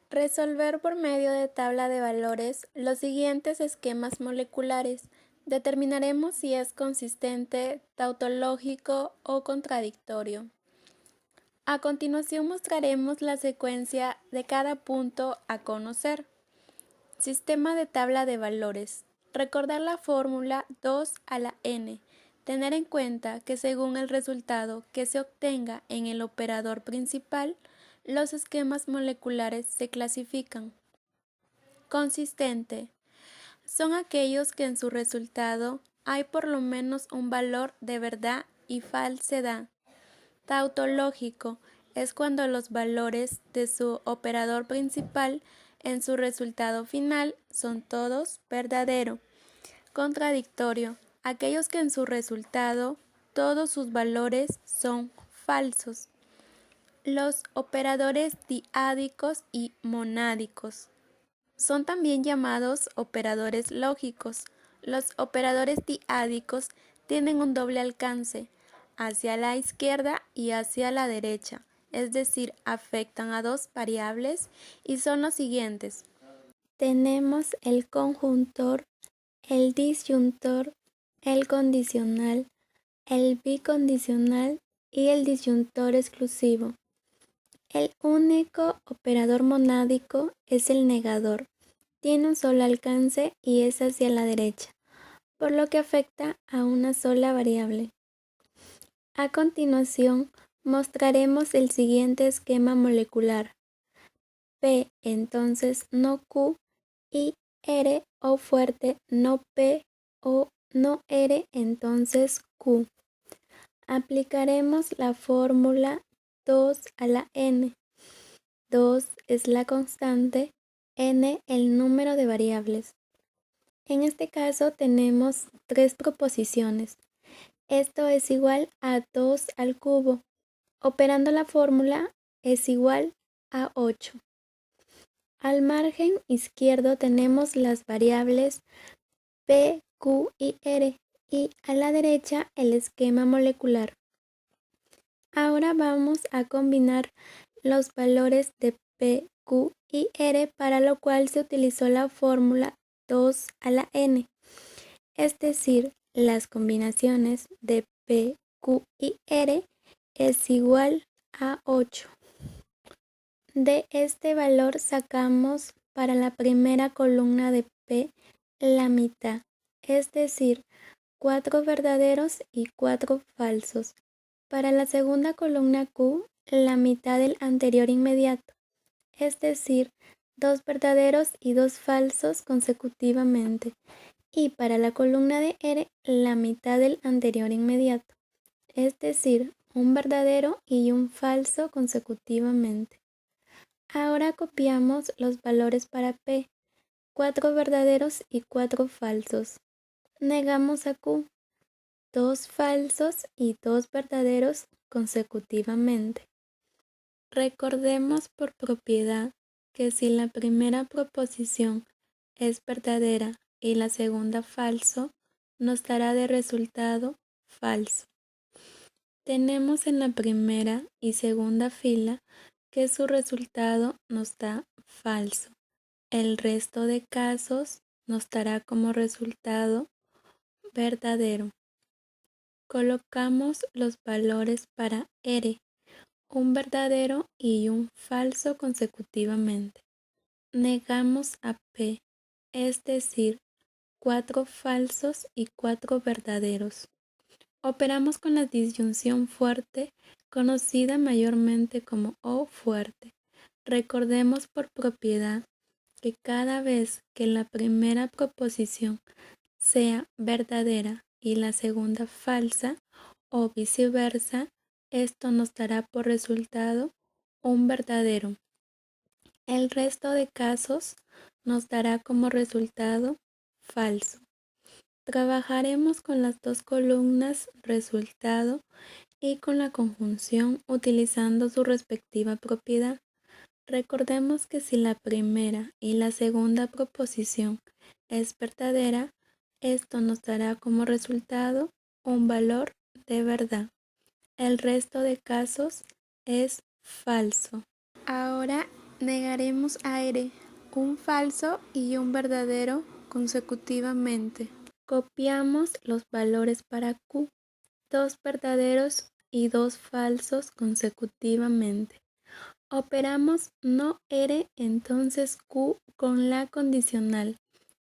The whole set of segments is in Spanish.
Resolver por medio de tabla de valores los siguientes esquemas moleculares. Determinaremos si es consistente, tautológico o contradictorio. A continuación mostraremos la secuencia de cada punto a conocer. Sistema de tabla de valores. Recordar la fórmula 2 a la n. Tener en cuenta que según el resultado que se obtenga en el operador principal, los esquemas moleculares se clasifican. Consistente. Son aquellos que en su resultado hay por lo menos un valor de verdad y falsedad. Tautológico es cuando los valores de su operador principal en su resultado final son todos verdaderos. Contradictorio, aquellos que en su resultado todos sus valores son falsos. Los operadores diádicos y monádicos son también llamados operadores lógicos. Los operadores diádicos tienen un doble alcance, hacia la izquierda y hacia la derecha, es decir, afectan a dos variables y son los siguientes. Tenemos el conjuntor, el disyuntor, el condicional, el bicondicional y el disyuntor exclusivo. El único operador monádico es el negador. Tiene un solo alcance y es hacia la derecha, por lo que afecta a una sola variable. A continuación, mostraremos el siguiente esquema molecular. P entonces no Q y R o fuerte no P o no R entonces Q. Aplicaremos la fórmula 2 a la n. 2 es la constante, n el número de variables. En este caso tenemos tres proposiciones. Esto es igual a 2 al cubo. Operando la fórmula es igual a 8. Al margen izquierdo tenemos las variables P, Q y R y a la derecha el esquema molecular. Ahora vamos a combinar los valores de P, Q y R, para lo cual se utilizó la fórmula 2 a la n, es decir, las combinaciones de P, Q y R es igual a 8. De este valor sacamos para la primera columna de P la mitad, es decir, 4 verdaderos y 4 falsos. Para la segunda columna Q, la mitad del anterior inmediato, es decir, 2 verdaderos y 2 falsos consecutivamente. Y para la columna de R, la mitad del anterior inmediato, es decir, un verdadero y un falso consecutivamente. Ahora copiamos los valores para P, 4 verdaderos y 4 falsos. Negamos a Q, 2 falsos y 2 verdaderos consecutivamente. Recordemos por propiedad que si la primera proposición es verdadera y la segunda falso, nos dará de resultado falso. Tenemos en la primera y segunda fila que su resultado nos da falso. El resto de casos nos dará como resultado verdadero. Colocamos los valores para R, un verdadero y un falso consecutivamente. Negamos a P, es decir, 4 falsos y 4 verdaderos. Operamos con la disyunción fuerte, conocida mayormente como O fuerte. Recordemos por propiedad que cada vez que la primera proposición sea verdadera y la segunda falsa o viceversa, esto nos dará por resultado un verdadero. El resto de casos nos dará como resultado falso. Trabajaremos con las dos columnas resultado y con la conjunción utilizando su respectiva propiedad. Recordemos que si la primera y la segunda proposición es verdadera, esto nos dará como resultado un valor de verdad. El resto de casos es falso. Ahora Negaremos a R un falso y un verdadero consecutivamente. Copiamos los valores para Q, 2 verdaderos y 2 falsos consecutivamente. Operamos no R, entonces Q con la condicional,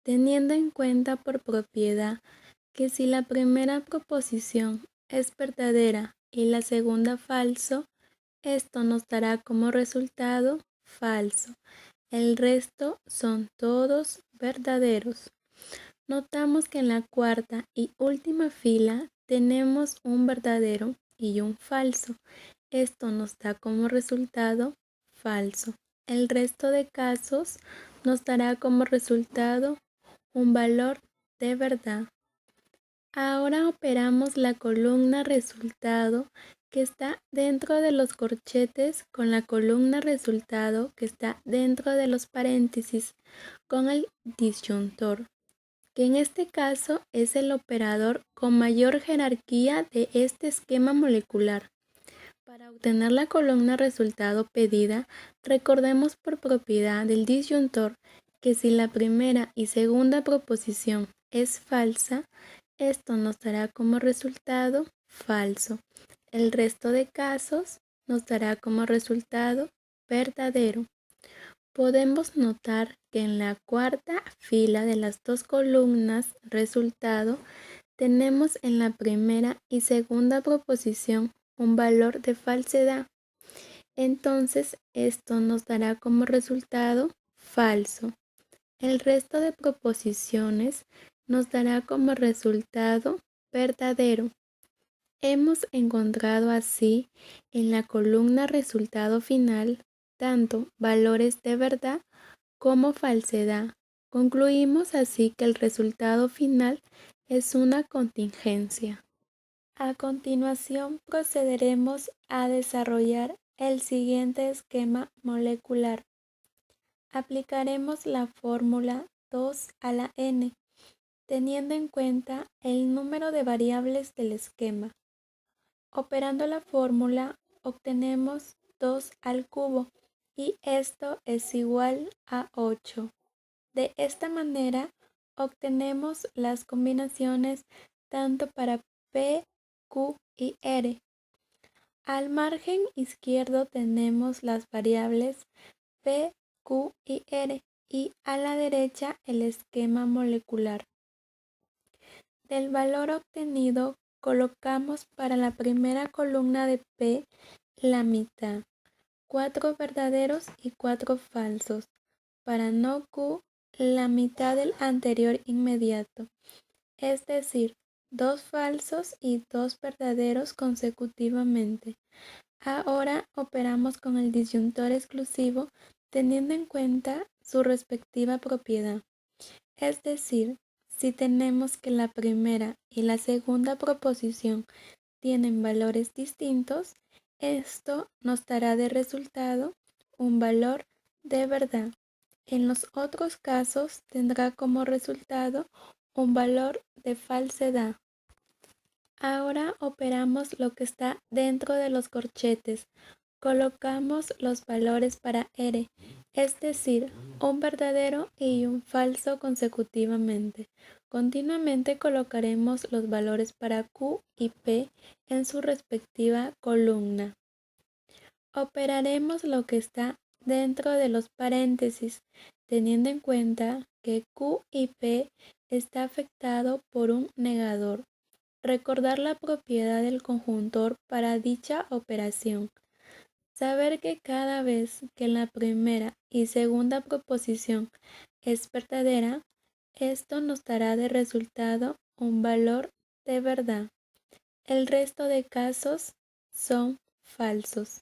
teniendo en cuenta por propiedad que si la primera proposición es verdadera y la segunda falso, esto nos dará como resultado falso. El resto son todos verdaderos. Notamos que en la cuarta y última fila tenemos un verdadero y un falso. Esto nos da como resultado falso. El resto de casos nos dará como resultado un valor de verdad. Ahora operamos la columna resultado que está dentro de los corchetes con la columna resultado que está dentro de los paréntesis con el disyuntor, que en este caso es el operador con mayor jerarquía de este esquema molecular. Para obtener la columna resultado pedida, recordemos por propiedad del disyuntor que si la primera y segunda proposición es falsa, esto nos dará como resultado falso. El resto de casos nos dará como resultado verdadero. Podemos notar que en la cuarta fila de las dos columnas resultado tenemos en la primera y segunda proposición un valor de falsedad. Entonces esto nos dará como resultado falso. El resto de proposiciones nos dará como resultado verdadero. Hemos encontrado así en la columna resultado final tanto valores de verdad como falsedad. Concluimos así que el resultado final es una contingencia. A continuación procederemos a desarrollar el siguiente esquema molecular. Aplicaremos la fórmula 2 a la n, teniendo en cuenta el número de variables del esquema. Operando la fórmula, obtenemos 2 al cubo y esto es igual a 8. De esta manera, obtenemos las combinaciones tanto para P, Q y R. Al margen izquierdo tenemos las variables P, Q y R y a la derecha el esquema molecular. Del valor obtenido colocamos para la primera columna de P la mitad, 4 verdaderos y 4 falsos. Para no Q, la mitad del anterior inmediato, es decir, 2 falsos y 2 verdaderos consecutivamente. Ahora operamos con el disyuntor exclusivo teniendo en cuenta su respectiva propiedad. Es decir, si tenemos que la primera y la segunda proposición tienen valores distintos, esto nos dará de resultado un valor de verdad. En los otros casos tendrá como resultado un valor de falsedad. Ahora operamos lo que está dentro de los corchetes. Colocamos los valores para R, es decir, un verdadero y un falso consecutivamente. Continuamente colocaremos los valores para Q y P en su respectiva columna. Operaremos lo que está dentro de los paréntesis, teniendo en cuenta que Q y P está afectado por un negador. Recordar la propiedad del conjuntor para dicha operación. Saber que cada vez que la primera y segunda proposición es verdadera, esto nos dará de resultado un valor de verdad. El resto de casos son falsos.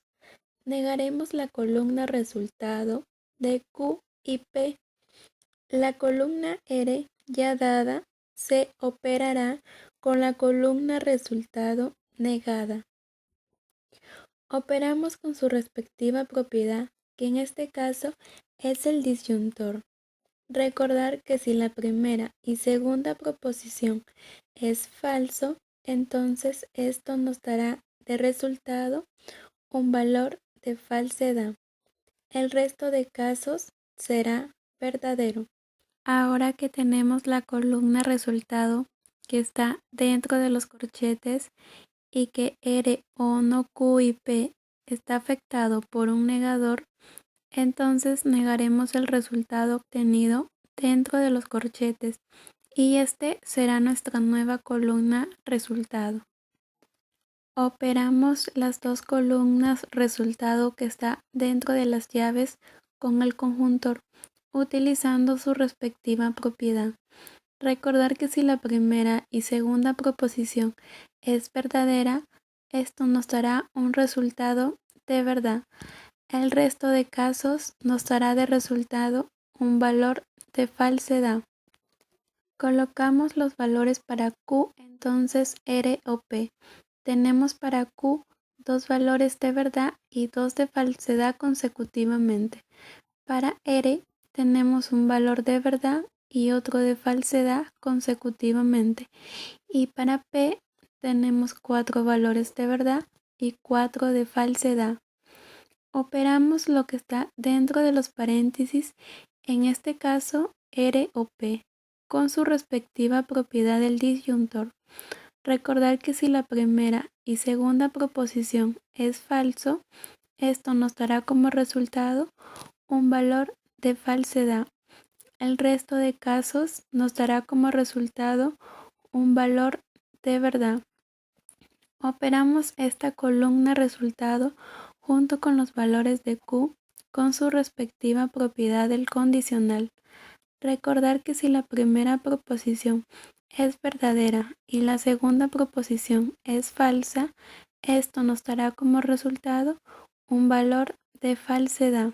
Negaremos la columna resultado de Q y P. La columna R ya dada se operará con la columna resultado negada. Operamos con su respectiva propiedad, que en este caso es el disyuntor. Recordar que si la primera y segunda proposición es falso, entonces esto nos dará de resultado un valor de falsedad. El resto de casos será verdadero. Ahora que tenemos la columna resultado que está dentro de los corchetes y que R, O, no, Q y P está afectado por un negador, entonces negaremos el resultado obtenido dentro de los corchetes y este será nuestra nueva columna resultado. Operamos las dos columnas resultado que está dentro de las llaves con el conjuntor, utilizando su respectiva propiedad. Recordar que si la primera y segunda proposición es verdadera, esto nos dará un resultado de verdad. El resto de casos nos dará de resultado un valor de falsedad. Colocamos los valores para Q, entonces R o P. Tenemos para Q dos valores de verdad y dos de falsedad consecutivamente. Para R tenemos un valor de verdad y otro de falsedad consecutivamente. Y para P tenemos 4 valores de verdad y 4 de falsedad. Operamos lo que está dentro de los paréntesis, en este caso R o P, con su respectiva propiedad del disyuntor. Recordar que si la primera y segunda proposición es falso, esto nos dará como resultado un valor de falsedad. El resto de casos nos dará como resultado un valor de verdad. Operamos esta columna resultado junto con los valores de Q con su respectiva propiedad del condicional. Recordar que si la primera proposición es verdadera y la segunda proposición es falsa, esto nos dará como resultado un valor de falsedad.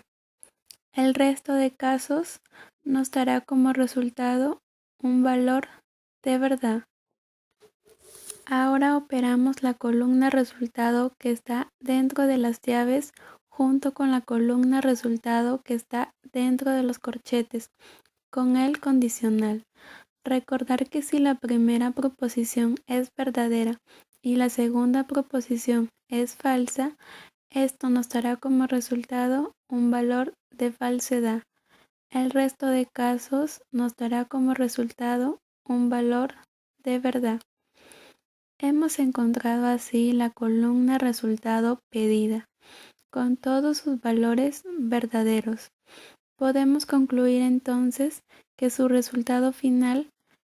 El resto de casos nos dará como resultado un valor de verdad. Ahora operamos la columna resultado que está dentro de las llaves junto con la columna resultado que está dentro de los corchetes con el condicional. Recordar que si la primera proposición es verdadera y la segunda proposición es falsa, esto nos dará como resultado un valor de falsedad. El resto de casos nos dará como resultado un valor de verdad. Hemos encontrado así la columna resultado pedida, con todos sus valores verdaderos. Podemos concluir entonces que su resultado final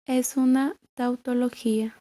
es una tautología.